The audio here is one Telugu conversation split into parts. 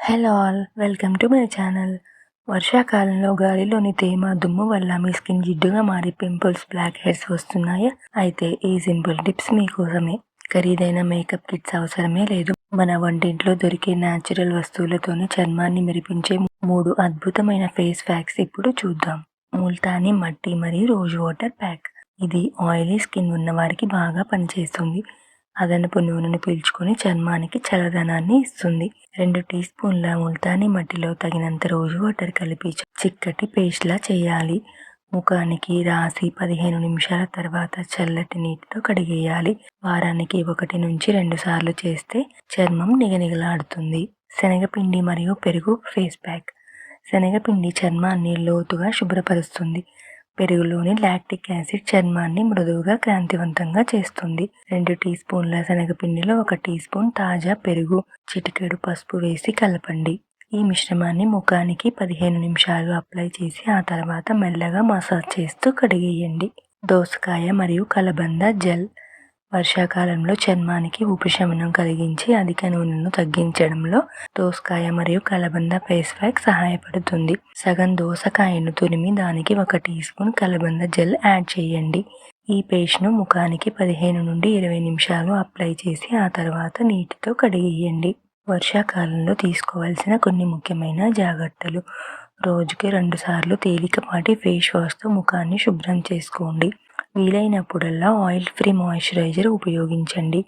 Hello all, welcome to my channel. వర్షాకాలంలో గాలిలోని తేమ, దుమ్ము వల్ల మీ స్కిన్ జిడ్డుగా మారి పింపుల్స్, బ్లాక్ హెడ్స్ వస్తున్నాయా? అయితే ఈ సింపుల్ టిప్స్ మీకోసమే. ఖరీదైన మేకప్ కిట్స్ అవసరమే లేదు. మన వంటింట్లో దొరికే న్యాచురల్ వస్తువులతోనే చర్మాన్ని మెరిపించే 3 అద్భుతమైన ఫేస్ ప్యాక్స్ ఇప్పుడు చూద్దాం. ముల్తానీ మట్టి మరియు రోజ్ వాటర్ ప్యాక్. ఇది ఆయిలీ స్కిన్ ఉన్నవారికి బాగా పనిచేస్తుంది. అదనపు నూనెను పీల్చుకొని చర్మానికి చల్లదనాన్ని ఇస్తుంది. 2 టీ స్పూన్ల ముల్తానీ మట్టిలో తగినంత రోజ్ వాటర్ కలిపి చిక్కటి పేస్ట్లా చేయాలి. ముఖానికి రాసి 15 నిమిషాల తర్వాత చల్లటి నీటితో కడిగేయాలి. వారానికి 1 నుంచి 2 సార్లు చేస్తే చర్మం నిగనిగలాడుతుంది. శనగపిండి మరియు పెరుగు ఫేస్ ప్యాక్. శనగపిండి చర్మాన్ని లోతుగా శుభ్రపరుస్తుంది. పెరుగులోని లాక్టిక్ యాసిడ్ చర్మాన్ని మృదువుగా కాంతివంతంగా చేస్తుంది. 2 టీ స్పూన్ల శనగపిండిలో 1 టీ స్పూన్ తాజా పెరుగు, చిటికెడు పసుపు వేసి కలపండి. ఈ మిశ్రమాన్ని ముఖానికి 15 నిమిషాలు అప్లై చేసి ఆ తర్వాత మెల్లగా మసాజ్ చేస్తూ కడిగేయండి. దోసకాయ మరియు కలబంద జెల్. వర్షాకాలంలో చర్మానికి ఉపశమనం కలిగించి అధిక నూనెను తగ్గించడంలో దోసకాయ మరియు కలబంద ఫేస్ ప్యాక్ సహాయపడుతుంది. సగం దోసకాయను తురిమి దానికి 1 టీ స్పూన్ కలబంద జెల్ యాడ్ చేయండి. ఈ పేస్ట్ను ముఖానికి 15 నుండి 20 నిమిషాలు అప్లై చేసి ఆ తర్వాత నీటితో కడిగేయండి. వర్షాకాలంలో తీసుకోవాల్సిన కొన్ని ముఖ్యమైన జాగ్రత్తలు. రోజుకి 2 సార్లు తేలికపాటి ఫేస్ వాష్తో ముఖాన్ని శుభ్రం చేసుకోండి. వీలైనప్పుడల్లా ఆయిల్ ఫ్రీ మాయిశ్చరైజర్ ఉపయోగించండి.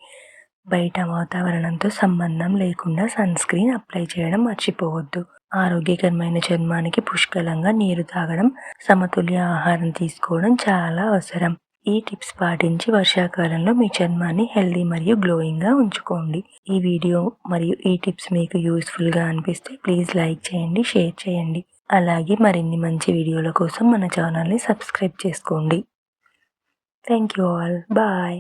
బయట వాతావరణంతో సంబంధం లేకుండా సన్ స్క్రీన్ అప్లై చేయడం మర్చిపోవద్దు. ఆరోగ్యకరమైన చర్మానికి పుష్కలంగా నీరు తాగడం, సమతుల్య ఆహారం తీసుకోవడం చాలా అవసరం. ఈ టిప్స్ పాటించి వర్షాకాలంలో మీ చర్మాన్ని హెల్దీ మరియు గ్లోయింగ్గా ఉంచుకోండి. ఈ వీడియో మరియు ఈ టిప్స్ మీకు యూస్ఫుల్గా అనిపిస్తే ప్లీజ్ లైక్ చేయండి, షేర్ చేయండి. అలాగే మరిన్ని మంచి వీడియోల కోసం మన ఛానల్ని సబ్స్క్రైబ్ చేసుకోండి. Thank you all. Bye.